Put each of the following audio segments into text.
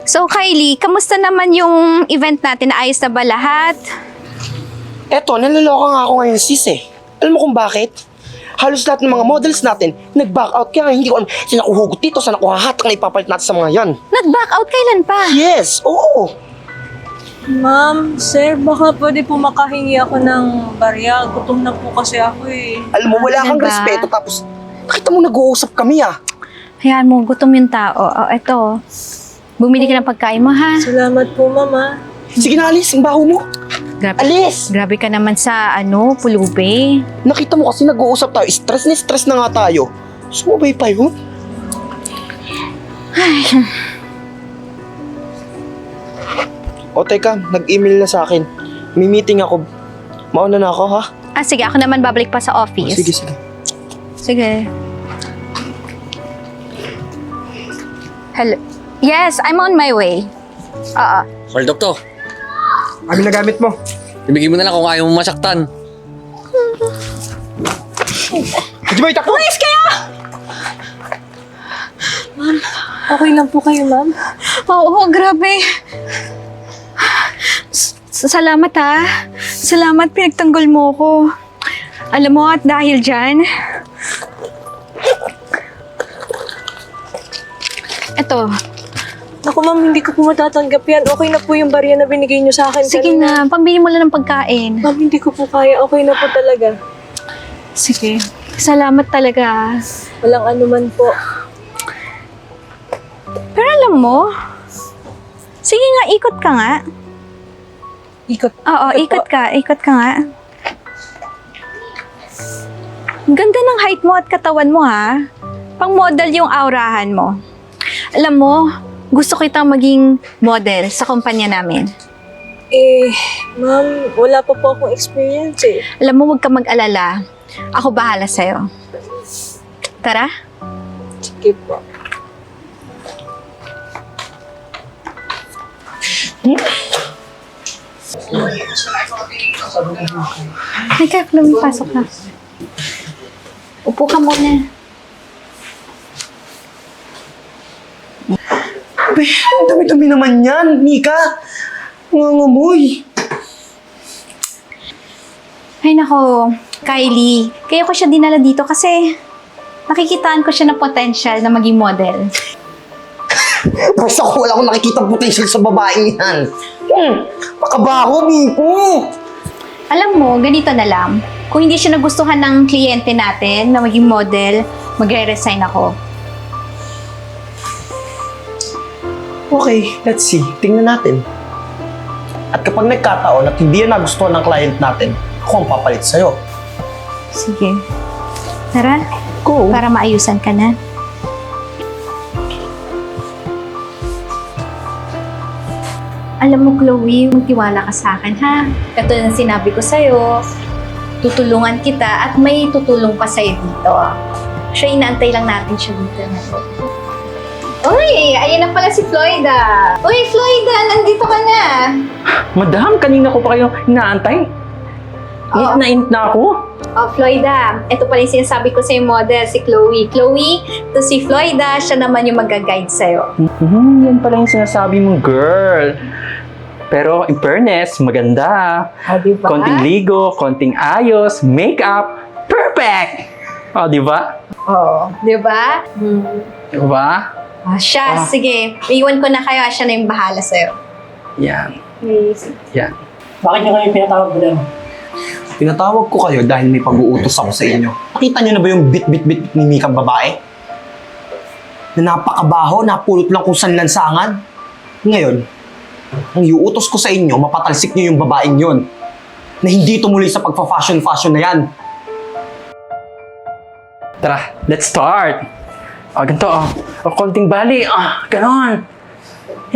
So Kylie, kamusta naman yung event natin? Ayos na ba lahat? Eto, naloloka nga ako ngayon sis eh. Alam mo kung bakit? Halos lahat ng mga models natin nag-back out kaya hindi ko alam saan ako hugot dito, saan ako hahat ang ipapalit natin sa mga yan. Nag-back out kailan pa? Yes, oo. Ma'am, sir, baka pwede po makahingi ako ng barya. Gutom na po kasi ako eh. Alam mo, wala kang Diba? respeto tapos nakita mo nag-uusap kami ah. Hayaan mo, gutom yung tao. O, eto. Bumili ka ng pagkain mo, ha? Salamat po, mama. Sige na, alis, ang baho mo. Grabe, Alis! grabe ka naman sa, pulubi. Nakita mo kasi nag-uusap tayo, stress na nga tayo. Sumabay pa yun. O teka, nag-email na sa akin. May meeting ako. Mauna na ako ha? Ah, sige, ako naman babalik pa sa O, office. sige, sige. Sige. Hello? Yes, I'm on my way. Oo. Hold up to. Ano na gamit mo? Ibigay mo na lang kung ayaw mo masaktan. Di ba itakbo? Umayos kayo! Okay lang po kayo, ma'am? Oo, grabe. Salamat ha. Salamat, pinagtanggol mo ko. Alam mo, at dahil dyan, eto, Naku, ma'am, hindi ko po matatanggap yan. Okay na po yung barya na binigay niyo sa akin. sige kanina. na, pambili mo lang ng pagkain. Ma'am, hindi ko po kaya. Okay na po talaga. Sige. Salamat talaga. Walang anuman po. Pero alam mo, sige nga, ikot ka nga. Ikot. Oo, ikot ka nga. Ang ganda ng height mo at katawan mo ha. Pang model yung aurahan mo. Alam mo, gusto kitang maging model sa kumpanya namin. Ma'am, wala pa po akong experience eh. Alam mo, huwag ka mag-alala. Ako bahala sa'yo. Tara? Sige po. Halika, pasok ka. Upo ka muna. Be, ang dami-dami naman yan, Mika. Nangangamoy. Ay nako, Kylie. Kaya ko siya dinala dito kasi nakikitaan ko siya ng potential na maging model. Basta ko wala akong nakikita potential sa babaeng yan. Makabaho, Miko. Alam mo, ganito na lang. Kung hindi siya nagustuhan ng kliyente natin na maging model, magre-resign ako. Okay, let's see. Tingnan natin. At kapag nagkataon at hindi yan nagustuhan ng client natin, ako ang papalit sa'yo. Sige. Tara, Go. para maayusan ka na. Alam mo, Chloe, magtiwala ka sa akin, ha? Katulad ng sinabi ko sa'yo, tutulungan kita at may tutulong pa sa'yo dito. Siya, inaantay lang natin siya dito. Uy, ayan na pala si Floyda. Uy, Floyda, nandito ka na. Madam, kanina ko pa kayo inaantay. Oo. Init na ako. Oh, Floyda, ito pala yung sinasabi ko sa'yo model, si Chloe. Chloe, to si Floyda, siya naman yung mag-guide sa'yo. Yan pala yung sinasabi mong girl. Pero in fairness, maganda. Diba? Konting ligo, konting ayos, makeup, perfect! O, di ba? Oo. Diba? Di ba? Siya, sige. Iwan ko na kayo, siya na yung bahala sa'yo. Yan. Yes. Yan. Bakit niyo kami pinatawag, madam? Pinatawag ko kayo dahil may pag-uutos ako sa inyo. Nakita niyo na ba yung bit-bit-bit ni Mikang babae? Na napakabaho, napulot lang kung saan lansangan. Ngayon, ang iuutos ko sa inyo, mapatalsik niyo yung babaeng yon na hindi tumuloy sa pagpa-fashion-fashion na yan. Tara, let's start. O, ganito, o. O, konting bali. Ganon.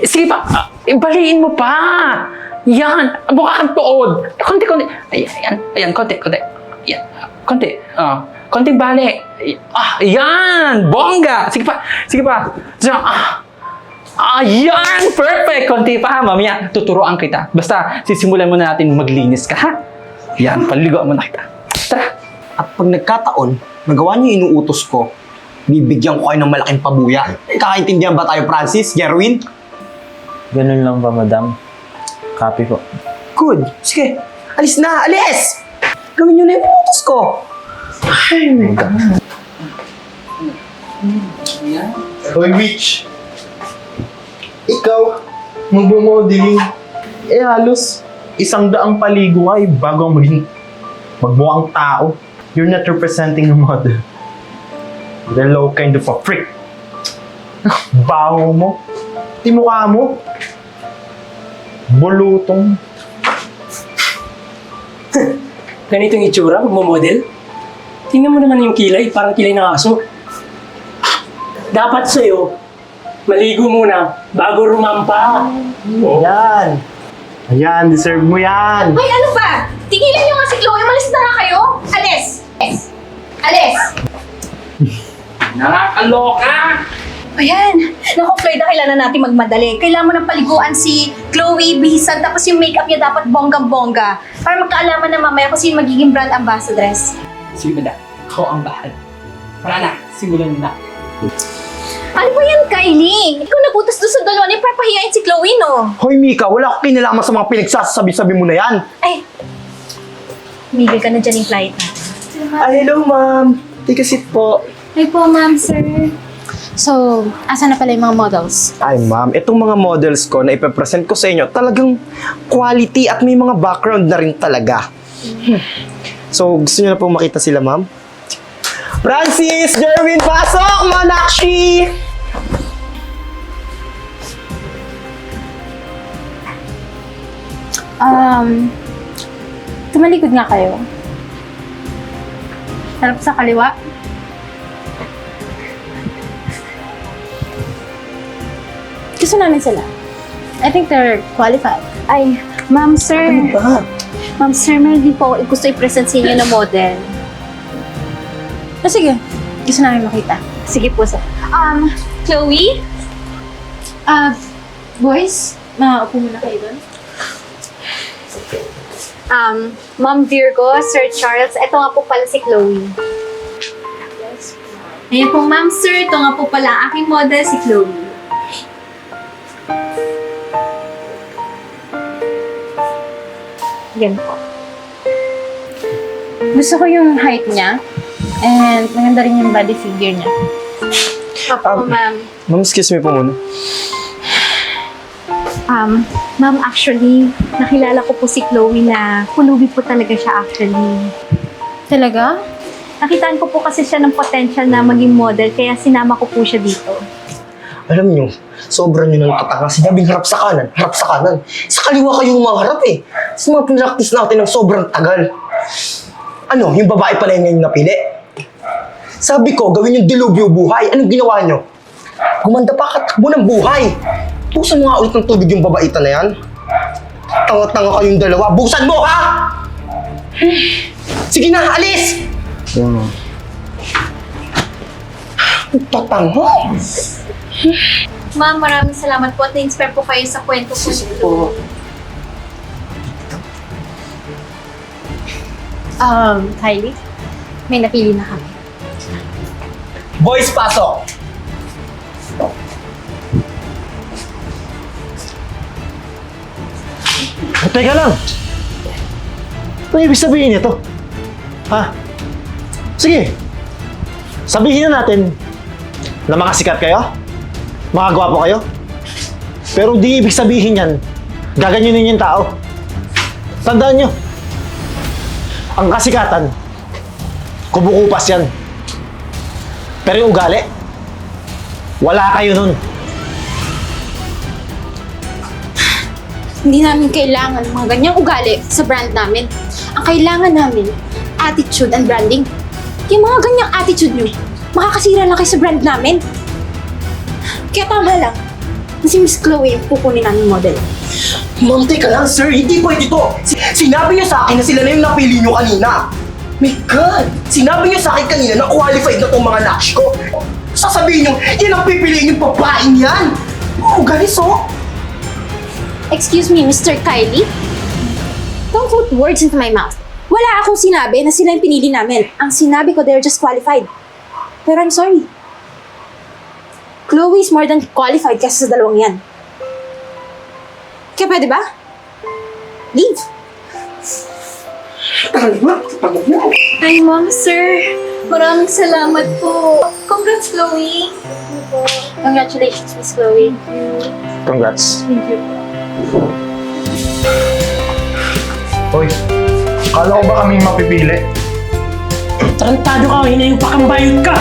Sige pa, baliin mo pa. Yan, mukha kang tuod. Konti. Ayan, konti. Yan, konti. Konting bali. Yan, bongga. Sige pa. Yan, perfect. Konti pa, mamaya, tuturuan kita. Basta, sisimulan muna natin maglinis ka, ha? Yan, paliligoan mo na kita. Tara. At pag nagkataon, nagawa niyo yung inuutos ko, bibigyan ko kayo ng malaking pabuya. Kakaintindihan ba tayo, Francis? Gerwin? Ganun lang ba, madam? Copy po. Good. Sige. Alis na! Alis! Gawin nyo na yung utos ko. Hoy, Mitch! Ikaw, magmo-modeling. Halos 100 paligo nga bago ang magmukhang tao. You're not representing a model. You're a low kind of a freak. Baho mo. Timukha mo. Bulutong. Ganito yung itsura, magmamodel. Tingnan mo naman yung kilay, parang kilay ng aso. Dapat sa'yo, maligo muna bago rumampa. Ayan. Ayan, deserve mo yan. Ay, ano ba? Tigilan niyo nga si Chloe. Malis na nga kayo. Alis! Alis! Alis! Nakakaloka! Ayan. Naku, Floyd, kailangan natin magmadali. Kailangan mo ng paliguan si Chloe, bihisan, tapos yung makeup niya dapat bonggang-bongga. Para magkaalaman na mamaya kung sino magiging brand ambassadress. Sige, madam. Ako ang bahal. Para na, simulan na. Ano ba yan, Kylie? Ikaw nagutos doon sa dalawa na ipapahiyain si Chloe, no? Hoy, Mika, wala akong kinalaman sa mga pinagsasabi-sabi mo na yan. Ay, migil ka na dyan yung flight na. Hello, ma'am. Take a seat po. Hi po, ma'am, sir. So, asa na pala yung mga models? Ay, ma'am, itong mga models ko na ipapresent ko sa inyo, talagang quality at may mga background na rin talaga. So, gusto niyo na po makita sila, ma'am? Francis! Jerwin, pasok! Manakshi! Tumalikod nga kayo. Harap sa kaliwa. Gusto namin sila. I think they're qualified. Ay, ma'am, sir. Ma'am, sir, meron din po ako gusto i-present sa inyo na model. Sige, gusto namin makita. Sige po, sir. Chloe? Boys, makaupo muna kayo doon. Ma'am Virgo, Sir Charles, ito nga po pala si Chloe. Ayan po, ma'am, sir. Ito nga po pala ang aking model, si Chloe. Yan po. Gusto ko yung height niya. And maganda rin yung body figure niya. Opo, ma'am. Ma'am, excuse me po muna. Ma'am, actually, nakilala ko po si Chloe na pulubi po talaga siya actually. Talaga? Nakitaan ko po kasi siya ng potential na maging model, kaya sinama ko po siya dito. Alam niyo, sobrang nyo nang katanga. Sinabing harap sa kanan, harap sa kanan. Sa kaliwa kayong mga harap eh. Sa mga pinractice natin ng sobrang tagal. Ano, yung babae pala yung ngayon napili? Sabi ko, gawin yung dilubyo buhay. Anong ginawa nyo? Gumanda pa katakbo ng buhay. Busan mo nga ulit ng tubig yung babaita na yan. Tanga-tanga kayong dalawa. Busan mo, ha? Sige na, alis! Tatanga. Ma'am, maraming salamat po at na-inspire po kayo sa kwento po nito. Kylie, may napili na kami. Boys, pasok! Teka lang. Ano ibig sabihin nito? Ha? Sige. Sabihin na natin na mga sikat kayo? Mga gwapo kayo? Pero di ibig sabihin yan, gaganyanin yung tao. Tandaan nyo, ang kasikatan, kumukupas yan. Pero yung ugali, wala kayo nun. Hindi namin kailangan ng mga ganyang ugali sa brand namin. Ang kailangan namin, attitude and branding. Yung mga ganyang attitude nyo, makakasira lang kayo sa brand namin. Kaya tama lang, na si Miss Chloe yung pupunin namin model. Ma'am, teka lang, sir. Hindi pwede to. Sinabi niyo sa akin na sila na yung napili niyo kanina. My God! Sinabi niyo sa akin kanina na qualified na tong mga naksh ko. Sasabihin niyo, yan ang pipiliin yung babaeng yan. Oh, galis oh. Excuse me, Mr. Kylie? Don't put words into my mouth. Wala akong sinabi na sila yung pinili namin. Ang sinabi ko, they're just qualified. Pero I'm sorry. Chloe is more than qualified kasi sa dalawang yan. Kaya pwede ba? Leave. Ay, ma'am, sir. Maraming salamat po. Congrats, Chloe. Congratulations, Miss Chloe. Congrats. Hoy, kala ko ba kaming mapipili? Tarantado ka, hinayung pakang bayot ka!